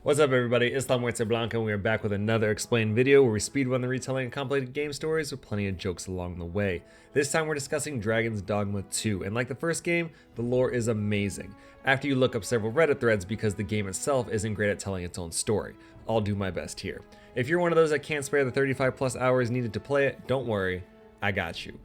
What's up everybody, it's Muerte Blanca and we are back with another explained video where we speedrun the retelling of complicated game stories with plenty of jokes along the way. This time we're discussing Dragon's Dogma 2, and like the first game, the lore is amazing. After you look up several Reddit threads because the game itself isn't great at telling its own story. I'll do my best here. If you're one of those that can't spare the 35 plus hours needed to play it, don't worry, I got you.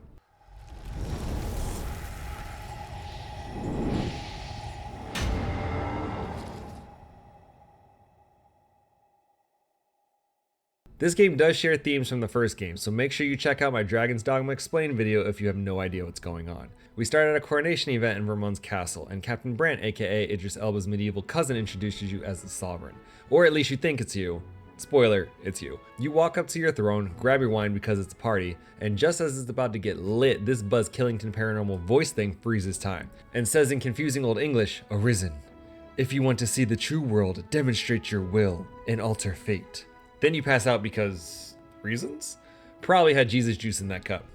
This game does share themes from the first game, so make sure you check out my Dragon's Dogma Explained video if you have no idea what's going on. We start at a coronation event in Vermund's castle, and Captain Brant, aka Idris Elba's medieval cousin, introduces you as the sovereign. Or at least you think it's you. Spoiler, it's you. You walk up to your throne, grab your wine because it's a party, and just as it's about to get lit, this Buzz Killington paranormal voice thing freezes time, and says in confusing old English, "Arisen. If you want to see the true world, demonstrate your will and alter fate." Then you pass out because reasons? Probably had Jesus juice in that cup.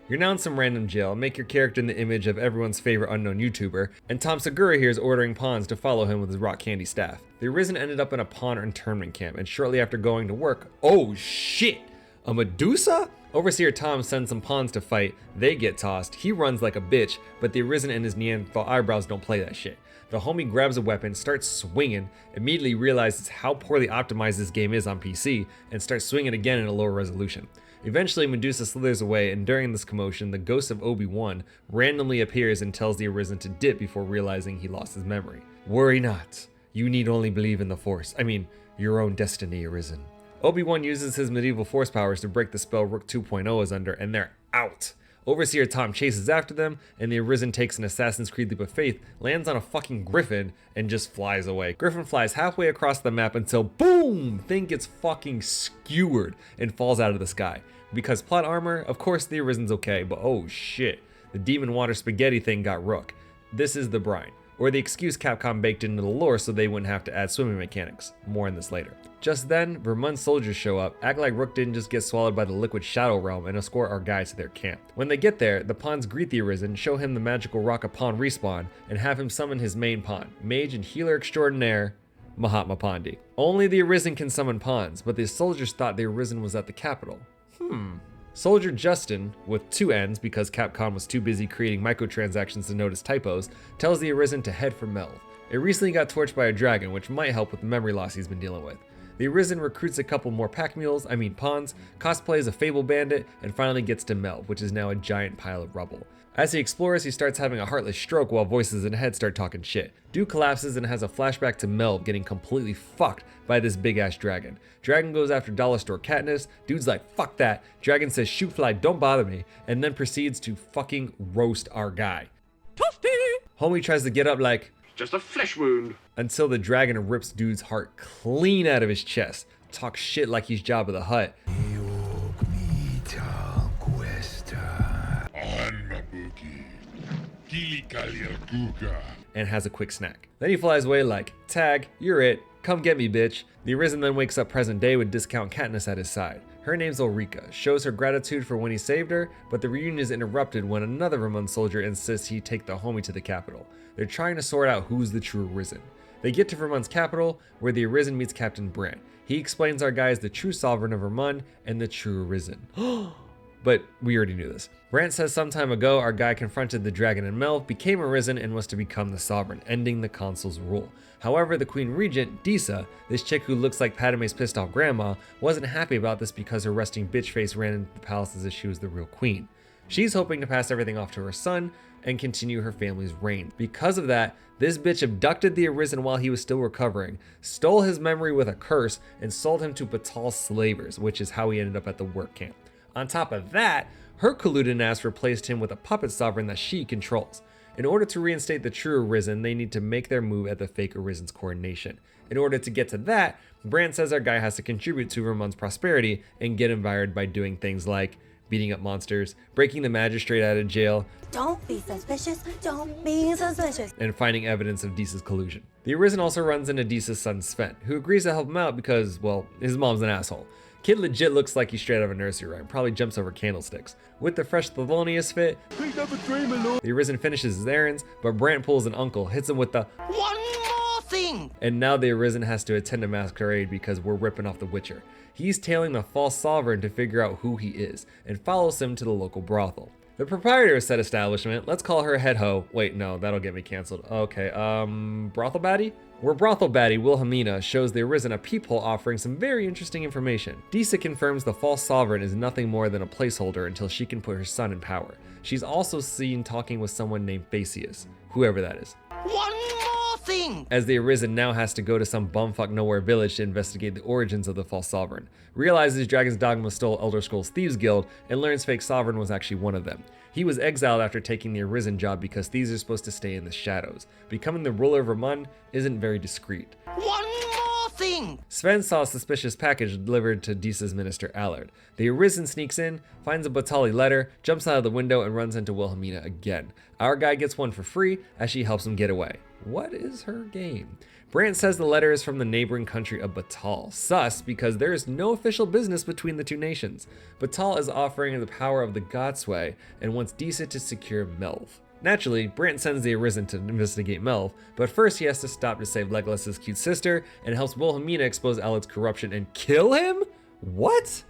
You're now in some random jail, make your character in the image of everyone's favorite unknown YouTuber, and Tom Segura here is ordering pawns to follow him with his rock candy staff. The Arisen ended up in a pawn internment camp, and shortly after going to work, oh shit! A Medusa? Overseer Tom sends some pawns to fight, they get tossed, he runs like a bitch, but the Arisen and his Neanderthal eyebrows don't play that shit. The homie grabs a weapon, starts swinging, immediately realizes how poorly optimized this game is on PC, and starts swinging again in a lower resolution. Eventually, Medusa slithers away, and during this commotion, the ghost of Obi-Wan randomly appears and tells the Arisen to dip before realizing he lost his memory. Worry not, you need only believe in the Force. I mean, your own destiny, Arisen. Obi-Wan uses his medieval Force powers to break the spell Rook 2.0 is under, and they're out. Overseer Tom chases after them, and the Arisen takes an Assassin's Creed leap of faith, lands on a fucking griffin, and just flies away. Griffin flies halfway across the map until boom! Thing gets fucking skewered and falls out of the sky. Because plot armor, of course the Arisen's okay, but oh shit, the demon water spaghetti thing got Rook. This is the brine, or the excuse Capcom baked into the lore so they wouldn't have to add swimming mechanics. More on this later. Just then, Vermund soldiers show up, act like Rook didn't just get swallowed by the liquid shadow realm, and escort our guys to their camp. When they get there, the pawns greet the Arisen, show him the magical rock of pawn respawn, and have him summon his main pawn, mage and healer extraordinaire, Mahatma Pandey. Only the Arisen can summon pawns, but the soldiers thought the Arisen was at the capital. Soldier Justin, with two N's because Capcom was too busy creating microtransactions to notice typos, tells the Arisen to head for Melv. It recently got torched by a dragon, which might help with the memory loss he's been dealing with. The Arisen recruits a couple more pack mules, pawns, cosplays a Fable bandit, and finally gets to Melv, which is now a giant pile of rubble. As he explores, he starts having a heartless stroke while voices in head start talking shit. Dude collapses and has a flashback to Melv getting completely fucked by this big ass dragon. Dragon goes after dollar store Katniss, dude's like fuck that, dragon says shoot fly don't bother me, and then proceeds to fucking roast our guy. Toasty! Homie tries to get up like, just a flesh wound. Until the dragon rips dude's heart clean out of his chest, talks shit like he's Jabba the Hutt. And has a quick snack. Then he flies away like, tag, you're it, come get me bitch. The Arisen then wakes up present day with discount Katniss at his side. Her name's Ulrika, shows her gratitude for when he saved her, but the reunion is interrupted when another Vermund soldier insists he take the homie to the capital. They're trying to sort out who's the true Arisen. They get to Vermund's capital, where the Arisen meets Captain Brant. He explains our guy is the true sovereign of Vermund and the true Arisen. But we already knew this. Brant says some time ago our guy confronted the dragon in Melv, became Arisen, and was to become the sovereign, ending the consul's rule. However, the Queen Regent, Disa, this chick who looks like Padme's pissed off grandma, wasn't happy about this because her resting bitch face ran into the palace as if she was the real queen. She's hoping to pass everything off to her son and continue her family's reign. Because of that, this bitch abducted the Arisen while he was still recovering, stole his memory with a curse, and sold him to Batal slavers, which is how he ended up at the work camp. On top of that, her colluding ass replaced him with a puppet sovereign that she controls. In order to reinstate the true Arisen, they need to make their move at the fake Arisen's coronation. In order to get to that, Brant says our guy has to contribute to Vermund's prosperity and get invited by doing things like beating up monsters, breaking the magistrate out of jail, don't be suspicious, don't be suspicious, and finding evidence of Disa's collusion. The Arisen also runs into Disa's son Sven, who agrees to help him out because, well, his mom's an asshole. Kid legit looks like he's straight out of a nursery rhyme, probably jumps over candlesticks. With the fresh Thelonious fit, the Arisen finishes his errands, but Brant pulls an uncle, hits him with the "One more thing! And now the Arisen has to attend a masquerade because we're ripping off the Witcher. He's tailing the false sovereign to figure out who he is, and follows him to the local brothel. The proprietor of said establishment, let's call her head hoe. Wait, no, that'll get me canceled. Okay, brothel baddie? Where brothel baddie Wilhelmina shows the Arisen a peephole offering some very interesting information. Disa confirms the false sovereign is nothing more than a placeholder until she can put her son in power. She's also seen talking with someone named Theseus, whoever that is. One more thing! As the Arisen now has to go to some bumfuck nowhere village to investigate the origins of the false sovereign. Realizes Dragon's Dogma stole Elder Scrolls Thieves Guild, and learns fake sovereign was actually one of them. He was exiled after taking the Arisen job because thieves are supposed to stay in the shadows. Becoming the ruler of Vermund isn't very discreet. One more thing! Sven saw a suspicious package delivered to Disa's minister Allard. The Arisen sneaks in, finds a Batali letter, jumps out of the window, and runs into Wilhelmina again. Our guy gets one for free as she helps him get away. What is her game? Brant says the letter is from the neighboring country of Batal. Sus, because there is no official business between the two nations. Batal is offering the power of the Godsway and wants Disa to secure Melv. Naturally, Brant sends the Arisen to investigate Melv, but first he has to stop to save Legolas's cute sister and helps Wilhelmina expose Allard's corruption and kill him? What?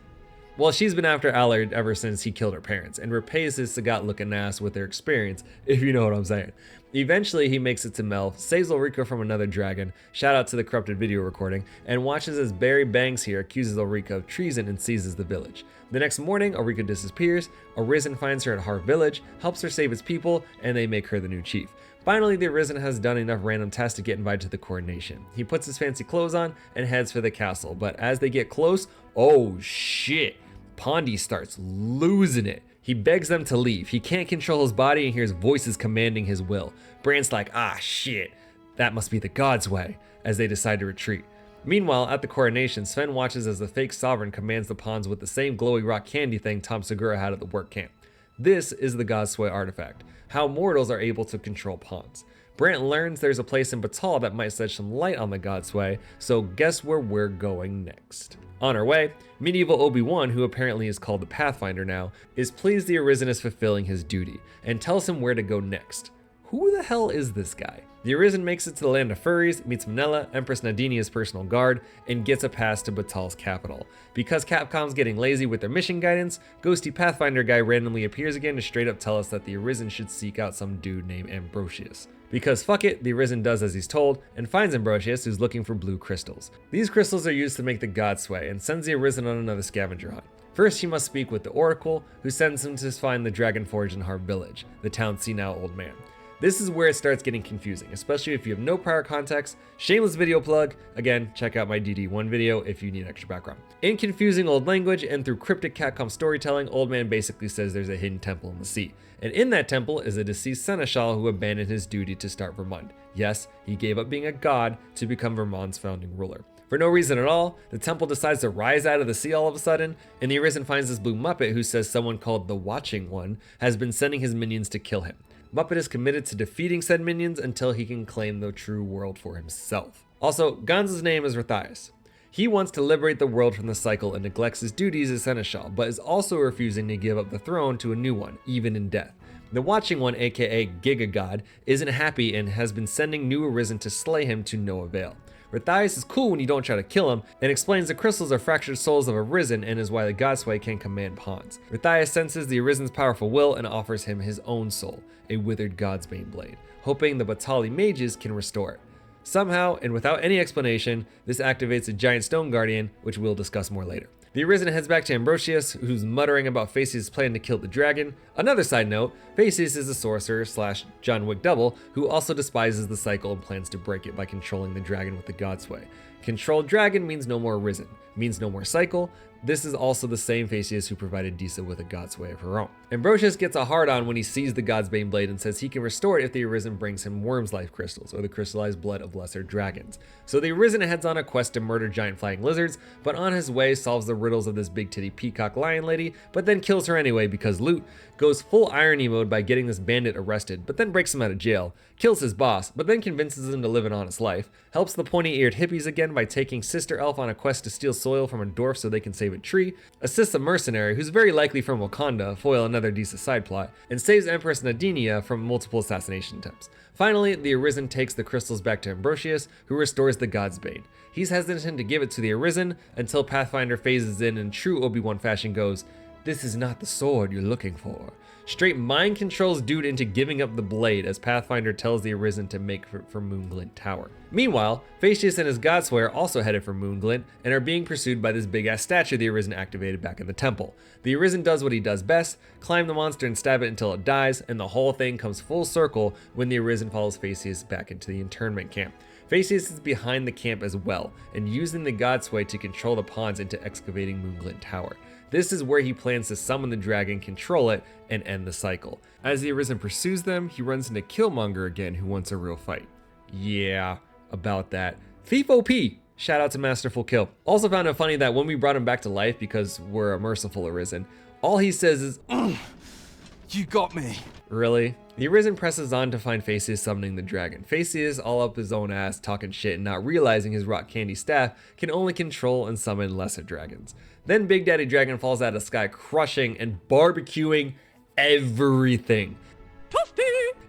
Well, she's been after Allard ever since he killed her parents, and repays his Sagat-looking ass with their experience, if you know what I'm saying. Eventually, he makes it to Melv, saves Ulrika from another dragon, shout out to the corrupted video recording, and watches as Barry Banks here accuses Ulrika of treason and seizes the village. The next morning, Ulrika disappears, Arisen finds her at Har Village, helps her save its people, and they make her the new chief. Finally, the Arisen has done enough random tasks to get invited to the coronation. He puts his fancy clothes on and heads for the castle, but as they get close, oh shit, Pondy starts losing it. He begs them to leave. He can't control his body and hears voices commanding his will. Brant's like, ah shit, that must be the God's way, as they decide to retreat. Meanwhile, at the coronation, Sven watches as the fake sovereign commands the pawns with the same glowy rock candy thing Tom Segura had at the work camp. This is the Godsway artifact, how mortals are able to control pawns. Brant learns there's a place in Batal that might shed some light on the Godsway, so guess where we're going next. On our way, medieval Obi-Wan, who apparently is called the Pathfinder now, is pleased the Arisen is fulfilling his duty, and tells him where to go next. Who the hell is this guy? The Arisen makes it to the land of furries, meets Manila, Empress Nadinia's personal guard, and gets a pass to Batal's capital. Because Capcom's getting lazy with their mission guidance, Ghosty Pathfinder guy randomly appears again to straight up tell us that the Arisen should seek out some dude named Ambrosius. Because fuck it, the Arisen does as he's told, and finds Ambrosius, who's looking for blue crystals. These crystals are used to make the Godsway, and sends the Arisen on another scavenger hunt. First, he must speak with the Oracle, who sends him to find the Dragon Forge in Har Village, the town's senile old man. This is where it starts getting confusing, especially if you have no prior context. Shameless video plug. Again, check out my DD1 video if you need extra background. In confusing old language and through cryptic Capcom storytelling, Old Man basically says there's a hidden temple in the sea. And in that temple is a deceased seneschal who abandoned his duty to start Vermund. Yes, he gave up being a god to become Vermund's founding ruler. For no reason at all, the temple decides to rise out of the sea all of a sudden, and the Arisen finds this blue Muppet who says someone called the Watching One has been sending his minions to kill him. Muppet is committed to defeating said minions until he can claim the true world for himself. Also, Gonzo's name is Rathias. He wants to liberate the world from the cycle and neglects his duties as seneschal, but is also refusing to give up the throne to a new one, even in death. The Watching One, aka Giga God, isn't happy and has been sending new Arisen to slay him to no avail. Rathias is cool when you don't try to kill him, and explains the crystals are fractured souls of Arisen and is why the Godsway can command pawns. Rathias senses the Arisen's powerful will and offers him his own soul, a withered Godsbane blade, hoping the Batali mages can restore it. Somehow, and without any explanation, this activates a giant stone guardian, which we'll discuss more later. The Arisen heads back to Ambrosius, who's muttering about Theseus' plan to kill the dragon. Another side note, Theseus is a sorcerer / John Wick double, who also despises the cycle and plans to break it by controlling the dragon with the Godsway. Controlled dragon means no more Arisen, means no more cycle. This is also the same Theseus who provided Disa with a Godsway of her own. Ambrosius gets a hard-on when he sees the Godsbane blade and says he can restore it if the Arisen brings him Worm's life crystals, or the crystallized blood of lesser dragons. So the Arisen heads on a quest to murder giant flying lizards, but on his way solves the riddles of this big titty peacock lion lady, but then kills her anyway because loot, goes full irony mode by getting this bandit arrested, but then breaks him out of jail, kills his boss, but then convinces him to live an honest life, helps the pointy-eared hippies again by taking Sister Elf on a quest to steal soil from a dwarf so they can save save a tree, assists a mercenary who's very likely from Wakanda, foil another decent side plot, and saves Empress Nadinia from multiple assassination attempts. Finally, the Arisen takes the crystals back to Ambrosius, who restores the God's Bane. He's hesitant to give it to the Arisen until Pathfinder phases in true Obi-Wan fashion goes, "This is not the sword you're looking for." Straight mind controls dude into giving up the blade as Pathfinder tells the Arisen to make for Moonglint Tower. Meanwhile, Phaetus and his Godslayer are also headed for Moonglint and are being pursued by this big ass statue the Arisen activated back in the temple. The Arisen does what he does best, climb the monster and stab it until it dies, and the whole thing comes full circle when the Arisen follows Phaetus back into the internment camp. Phaetus is behind the camp as well, and using the Godsway to control the pawns into excavating Moonglint Tower. This is where he plans to summon the dragon, control it, and end the cycle. As the Arisen pursues them, he runs into Killmonger again, who wants a real fight. Yeah, about that. Thief OP! Shout out to Masterful Kill. Also found it funny that when we brought him back to life because we're a merciful Arisen, all he says is, You got me. Really? The Arisen presses on to find Phaetus summoning the dragon. Phaetus all up his own ass talking shit and not realizing his rock candy staff can only control and summon lesser dragons. Then Big Daddy Dragon falls out of the sky, crushing and barbecuing everything.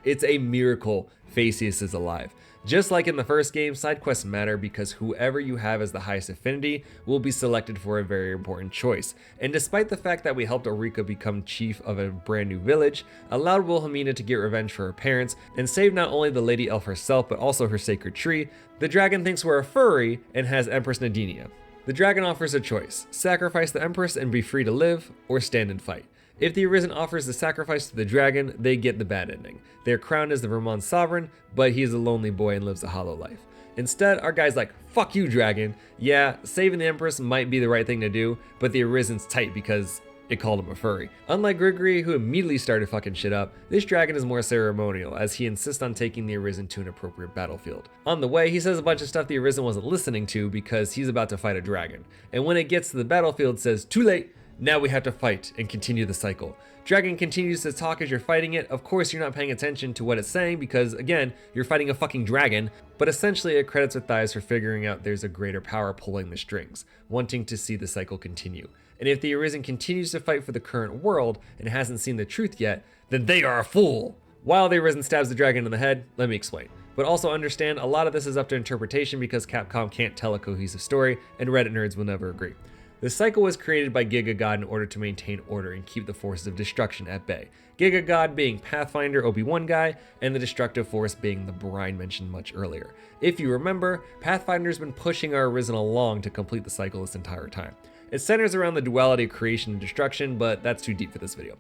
It's a miracle Phaetus is alive. Just like in the first game, side quests matter because whoever you have as the highest affinity will be selected for a very important choice. And despite the fact that we helped Ulrika become chief of a brand new village, allowed Wilhelmina to get revenge for her parents, and saved not only the Lady Elf herself but also her sacred tree, the dragon thinks we're a furry and has Empress Nadinia. The dragon offers a choice: sacrifice the Empress and be free to live, or stand and fight. If the Arisen offers the sacrifice to the dragon, they get the bad ending. They're crowned as the Vermont sovereign, but he's a lonely boy and lives a hollow life. Instead, our guy's like, fuck you, dragon. Yeah, saving the Empress might be the right thing to do, but the Arisen's tight because it called him a furry. Unlike Grigory, who immediately started fucking shit up, this dragon is more ceremonial, as he insists on taking the Arisen to an appropriate battlefield. On the way, he says a bunch of stuff the Arisen wasn't listening to because he's about to fight a dragon. And when it gets to the battlefield, says, too late. Now we have to fight and continue the cycle. Dragon continues to talk as you're fighting it. Of course, you're not paying attention to what it's saying because, again, you're fighting a fucking dragon. But essentially, it credits Matthias for figuring out there's a greater power pulling the strings, wanting to see the cycle continue. And if the Arisen continues to fight for the current world and hasn't seen the truth yet, then they are a fool. While the Arisen stabs the dragon in the head, let me explain. But also understand a lot of this is up to interpretation because Capcom can't tell a cohesive story and Reddit nerds will never agree. The cycle was created by Giga God in order to maintain order and keep the forces of destruction at bay. Giga God being Pathfinder Obi-Wan guy, and the destructive force being the brine mentioned much earlier. If you remember, Pathfinder's been pushing our Arisen along to complete the cycle this entire time. It centers around the duality of creation and destruction, but that's too deep for this video.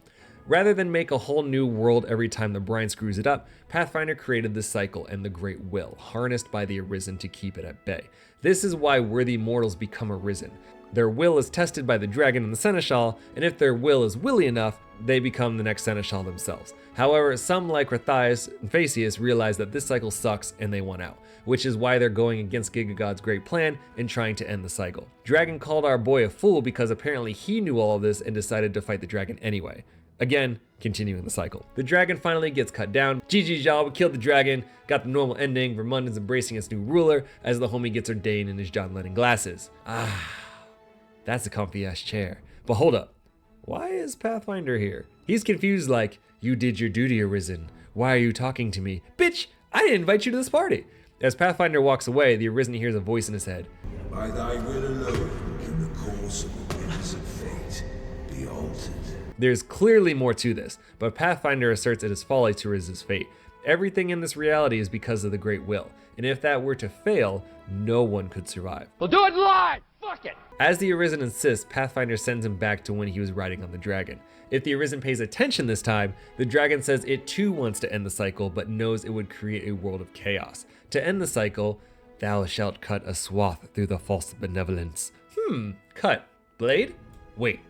Rather than make a whole new world every time the brine screws it up, Pathfinder created this cycle and the Great Will, harnessed by the Arisen to keep it at bay. This is why worthy mortals become Arisen. Their will is tested by the dragon and the seneschal, and if their will is willy enough, they become the next seneschal themselves. However, some like Matthias and Phaetus realize that this cycle sucks and they want out, which is why they're going against Giga God's great plan and trying to end the cycle. Dragon called our boy a fool because apparently he knew all of this and decided to fight the dragon anyway. Again, continuing the cycle. The dragon finally gets cut down. GG Zhao, we killed the dragon, got the normal ending. Vermund is embracing its new ruler as the homie gets ordained in his John Lennon glasses. That's a comfy ass chair. But hold up, why is Pathfinder here? He's confused like, you did your duty, Arisen. Why are you talking to me? Bitch, I didn't invite you to this party. As Pathfinder walks away, the Arisen hears a voice in his head. By thy will alone can the course of the winds of fate be altered. There's clearly more to this, but Pathfinder asserts it is folly to resist fate. Everything in this reality is because of the Great Will, and if that were to fail, no one could survive. We'll do it live! Fuck it! As the Arisen insists, Pathfinder sends him back to when he was riding on the dragon. If the Arisen pays attention this time, the dragon says it too wants to end the cycle, but knows it would create a world of chaos. To end the cycle, thou shalt cut a swath through the false benevolence. Cut. Blade? Wait,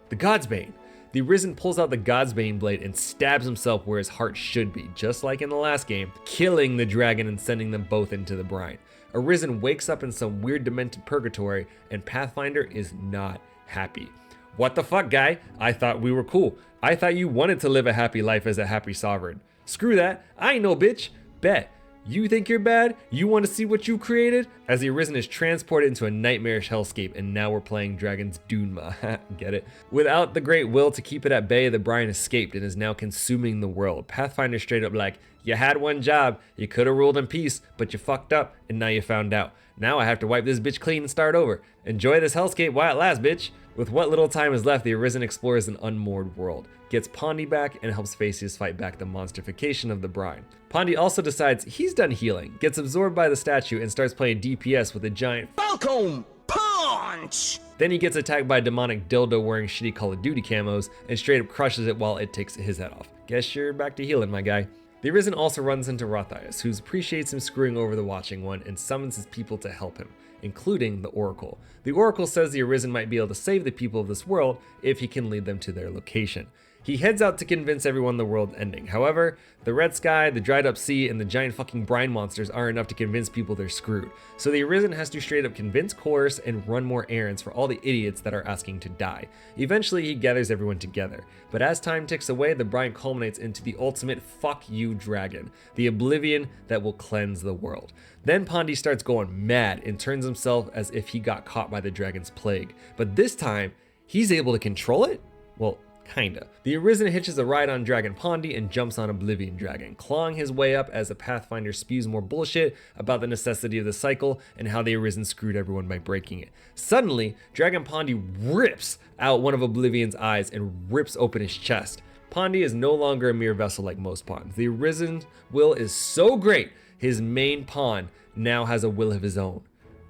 the God's Bane. The Arisen pulls out the God's Bane blade and stabs himself where his heart should be, just like in the last game, killing the dragon and sending them both into the brine. Arisen wakes up in some weird demented purgatory, and Pathfinder is not happy. What the fuck, guy? I thought we were cool. I thought you wanted to live a happy life as a happy sovereign. Screw that. I ain't no bitch. Bet. You think you're bad? You want to see what you created? As the Arisen is transported into a nightmarish hellscape, and now we're playing Dragon's Dogma. Get it? Without the great will to keep it at bay, the brine escaped and is now consuming the world. Pathfinder straight up like, you had one job, you could have ruled in peace, but you fucked up, and now you found out. Now I have to wipe this bitch clean and start over. Enjoy this hellscape while it lasts, bitch. With what little time is left, the Arisen explores an unmoored world, gets Pondy back, and helps Facius fight back the monsterification of the brine. Pondy also decides he's done healing, gets absorbed by the statue, and starts playing DPS with a giant Falcon punch! Then he gets attacked by a demonic dildo wearing shitty Call of Duty camos, and straight up crushes it while it takes his head off. Guess you're back to healing, my guy. The Arisen also runs into Rothias, who appreciates him screwing over the Watching One and summons his people to help him, including the Oracle. The Oracle says the Arisen might be able to save the people of this world if he can lead them to their location. He heads out to convince everyone the world's ending. However, the red sky, the dried up sea, and the giant fucking brine monsters aren't enough to convince people they're screwed. So the Arisen has to straight up convince, coerce, and run more errands for all the idiots that are asking to die. Eventually, he gathers everyone together. But as time ticks away, the brine culminates into the ultimate fuck you dragon, the oblivion that will cleanse the world. Then Pondy starts going mad and turns himself as if he got caught by the dragon's plague. But this time, he's able to control it? Well, kinda. The Arisen hitches a ride on Dragon Pondy and jumps on Oblivion Dragon, clawing his way up as the Pathfinder spews more bullshit about the necessity of the cycle and how the Arisen screwed everyone by breaking it. Suddenly, Dragon Pondy rips out one of Oblivion's eyes and rips open his chest. Pondy is no longer a mere vessel like most pawns. The Arisen's will is so great, his main pawn now has a will of his own.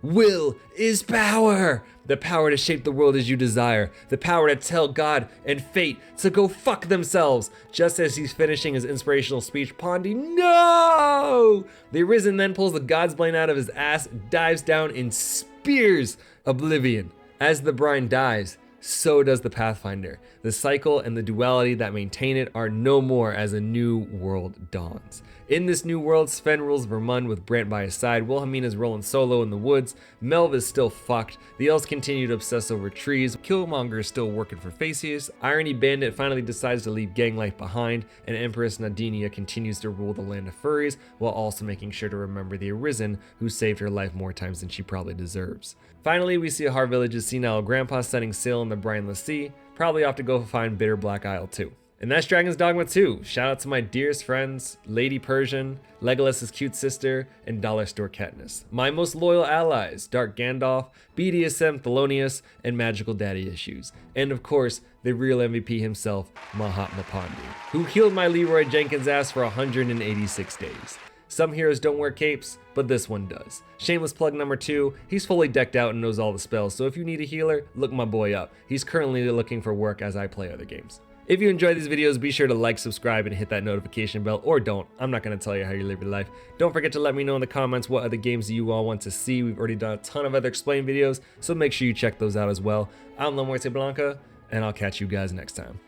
Will is power! The power to shape the world as you desire. The power to tell God and fate to go fuck themselves. Just as he's finishing his inspirational speech, Pondy, no! The Arisen then pulls the God's Blade out of his ass, dives down, and spears Oblivion. As the brine dies, so does the Pathfinder. The cycle and the duality that maintain it are no more as a new world dawns. In this new world, Sven rules Vermund with Brant by his side, Wilhelmina's rolling solo in the woods, Melv is still fucked, the elves continue to obsess over trees, Killmonger is still working for Facius, Irony Bandit finally decides to leave gang life behind, and Empress Nadinia continues to rule the land of furries, while also making sure to remember the Arisen, who saved her life more times than she probably deserves. Finally, we see Har Village's senile grandpa setting sail in the brineless sea, probably off to go find Bitter Black Isle too. And that's Dragon's Dogma 2. Shout out to my dearest friends, Lady Persian, Legolas's cute sister, and Dollar Store Katniss. My most loyal allies, Dark Gandalf, BDSM Thelonious, and Magical Daddy Issues. And of course, the real MVP himself, Mahatma Pondy, who healed my Leroy Jenkins ass for 186 days. Some heroes don't wear capes, but this one does. Shameless plug number 2, he's fully decked out and knows all the spells, so if you need a healer, look my boy up. He's currently looking for work as I play other games. If you enjoy these videos, be sure to like, subscribe, and hit that notification bell, or don't. I'm not going to tell you how you live your life. Don't forget to let me know in the comments what other games you all want to see. We've already done a ton of other Explained videos, so make sure you check those out as well. I'm La Muerte Blanca, and I'll catch you guys next time.